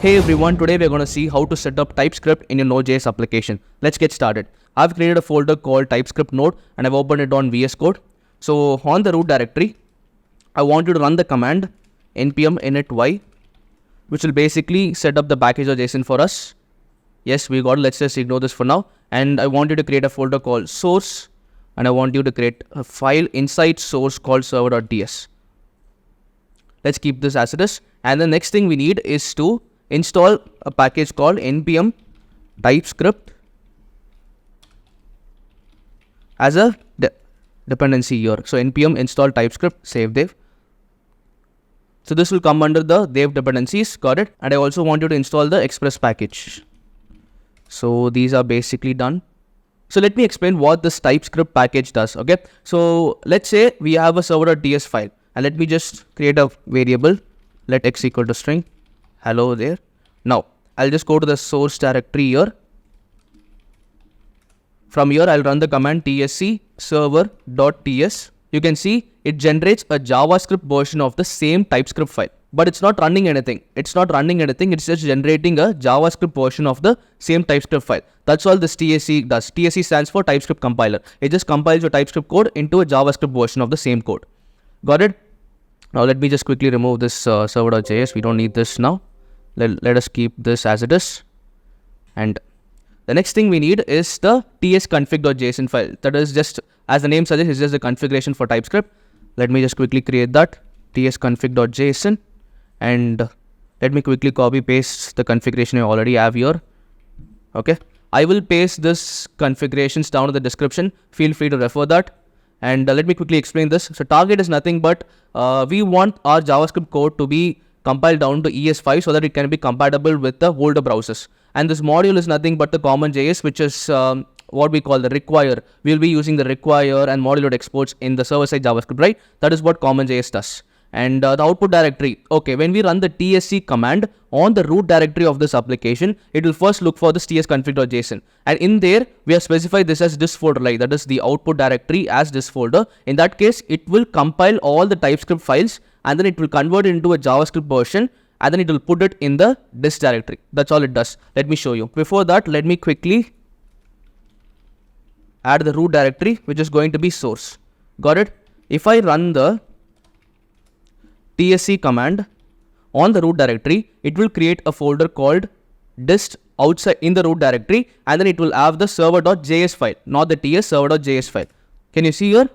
Hey everyone, today we're going to see how to set up TypeScript in your Node.js application. Let's get started. I've created a folder called TypeScript node and I've opened it on VS Code. So on the root directory, I want you to run the command npm init which will basically set up the package.json for us. Yes, we got it. Let's just ignore this for now. And I want you to create a folder called source and I want you to create a file inside source called server.ts. Let's keep this as it is. And the next thing we need is to install a package called npm TypeScript as a dependency here. So npm install TypeScript, save dev. So this will come under the dev dependencies, got it? And I also want you to install the express package. So these are basically done. So let me explain what this TypeScript package does, okay? So let's say we have a server.ts file and let me just create a variable, let x equal to string. Hello there. Now, I'll just go to the source directory here. From here, I'll run the command tsc server.ts. You can see it generates a JavaScript version of the same TypeScript file. But it's not running anything. It's just generating a JavaScript version of the same TypeScript file. That's all this tsc does. tsc stands for TypeScript compiler. It just compiles your TypeScript code into a JavaScript version of the same code. Got it? Now, let me just quickly remove this server.js. We don't need this now. Let us keep this as it is. And the next thing we need is the tsconfig.json file. That is just, as the name suggests, is just a configuration for TypeScript. Let me just quickly create that tsconfig.json. And let me quickly copy paste the configuration I already have here. Okay. I will paste this configurations down in the description. Feel free to refer that. And let me quickly explain this. So target is nothing but we want our JavaScript code to be compiled down to ES5 so that it can be compatible with the older browsers. And this module is nothing but the commonjs, which is what we call the require. We'll be using the require and module.exports in the server-side JavaScript, right? That is what commonjs does. And the output directory. Okay, when we run the tsc command on the root directory of this application, it will first look for this tsconfig.json. And in there, we have specified this as dist folder, like that is the output directory as dist folder. In that case, it will compile all the TypeScript files and then it will convert it into a JavaScript version and then it will put it in the dist directory. That's all it does. Let me show you. Before that, let me quickly add the root directory, which is going to be source. Got it? If I run the tsc command on the root directory, it will create a folder called dist outside in the root directory and then it will have the server.js file, not the ts, server.js file. Can you see here?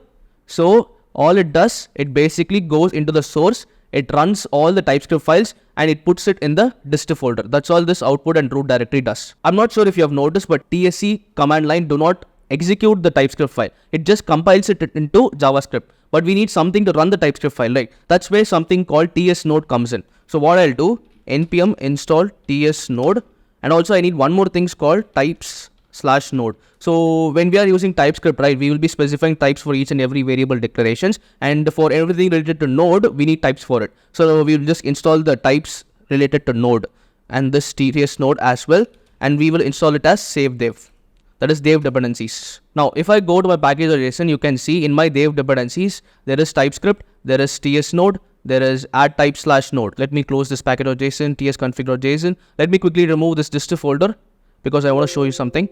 So all it does, it basically goes into the source, it runs all the TypeScript files and it puts it in the dist folder. That's all this output and root directory does. I'm not sure if you have noticed, but tsc command line do not execute the TypeScript file. It just compiles it into JavaScript. But we need something to run the TypeScript file, right? That's where something called tsnode comes in. So what I'll do, npm install tsnode, and also I need one more thing called types/node. So when we are using TypeScript, right, we will be specifying types for each and every variable declarations, and for everything related to node, we need types for it. So we will just install the types related to node and this tsnode as well, and we will install it as save dev. That is dev dependencies. Now, if I go to my package.json, you can see in my dev dependencies, there is TypeScript, there is tsnode, there is add type/node. Let me close this package.json, tsconfig.json. Let me quickly remove this dist folder because I want to show you something.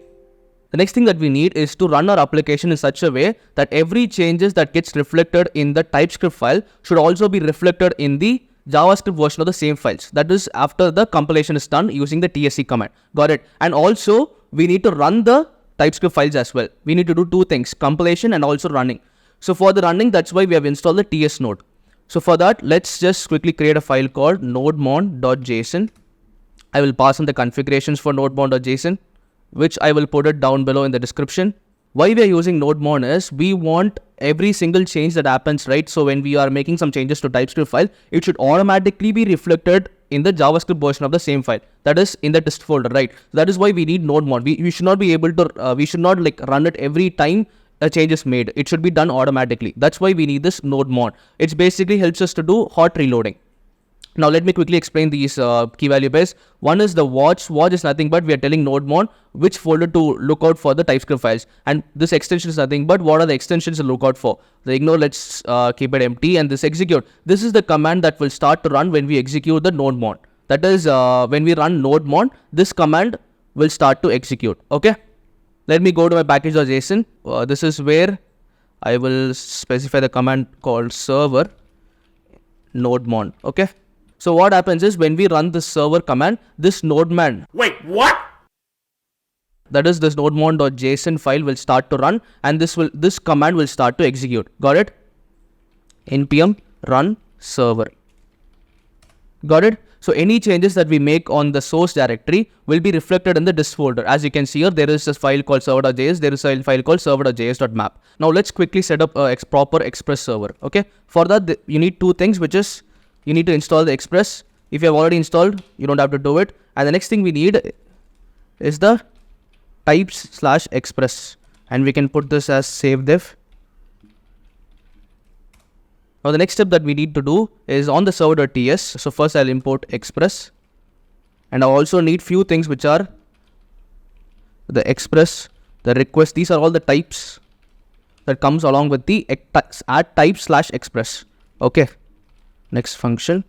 The next thing that we need is to run our application in such a way that every changes that gets reflected in the TypeScript file should also be reflected in the JavaScript version of the same files. That is after the compilation is done using the tsc command. Got it? And also we need to run the TypeScript files as well. We need to do two things, compilation and also running. So for the running, that's why we have installed the tsnode. So for that, let's just quickly create a file called nodemon.json. I will pass in the configurations for nodemon.json, which I will put it down below in the description. Why we are using nodemon is we want every single change that happens, right? So when we are making some changes to TypeScript file, it should automatically be reflected in the JavaScript version of the same file. That is in the dist folder, right? That is why we need nodemon. We should not be able to, we should not like run it every time a change is made. It should be done automatically. That's why we need this nodemon. It basically helps us to do hot reloading. Now let me quickly explain these key value pairs. One is the watch. Watch is nothing but we are telling nodemon which folder to look out for the TypeScript files. And this extension is nothing but what are the extensions to look out for. The ignore, let's keep it empty, and this execute. This is the command that will start to run when we execute the nodemon. That is when we run nodemon, this command will start to execute. Okay. Let me go to my package.json. This is where I will specify the command called server nodemon. Okay. So what happens is when we run the server command, this nodemon. Wait, what? That is, this nodemon.json file will start to run, and this command will start to execute. Got it? npm run server. Got it? So any changes that we make on the source directory will be reflected in the dist folder. As you can see here, there is a file called server.js. There is a file called server.js.map. Now let's quickly set up a proper Express server. Okay. For that, you need two things, which is you need to install the Express. If you have already installed, you don't have to do it. And the next thing we need is the types/express, and we can put this as save dev. Now the next step that we need to do is on the server.ts. So first I'll import express, and I also need few things, which are the express, the request. These are all the types that comes along with the add type/express. Okay. Next function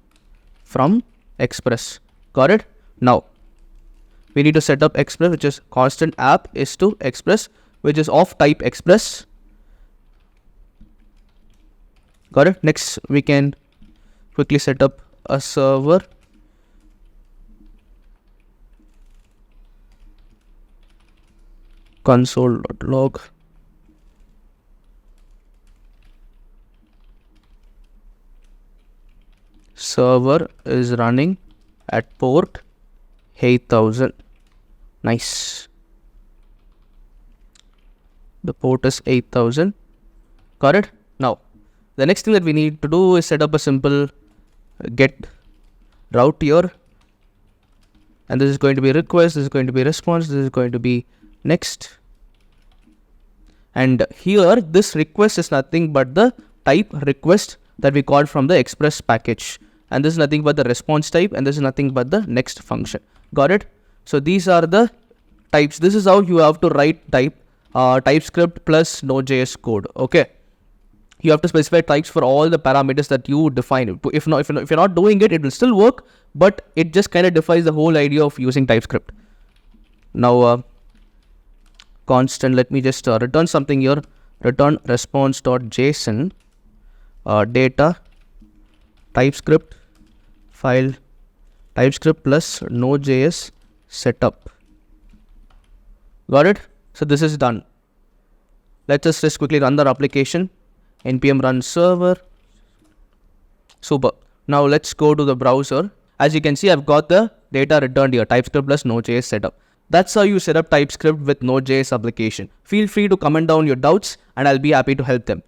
from express. Got it? Now we need to set up express, which is constant app is to express, which is of type express. Got it? Next, we can quickly set up a server. Console.log. Server is running at port 8000. Nice. The port is 8000. Got it? Now, the next thing that we need to do is set up a simple get route here. And this is going to be request, this is going to be response, this is going to be next. And here, this request is nothing but the type request that we called from the express package. And this is nothing but the response type, and this is nothing but the next function. Got it? So these are the types. This is how you have to write TypeScript plus Node.js code. Okay. You have to specify types for all the parameters that you define. If you're not doing it, it will still work, but it just kind of defies the whole idea of using TypeScript. Now, constant, let me just return something here. Return response.json data TypeScript file TypeScript plus Node.js setup. Got it? So this is done. Let's just quickly run the application. npm run server. Super. Now let's go to the browser. As you can see, I've got the data returned here, TypeScript plus Node.js setup. That's how you set up TypeScript with Node.js application. Feel free to comment down your doubts, and I'll be happy to help them.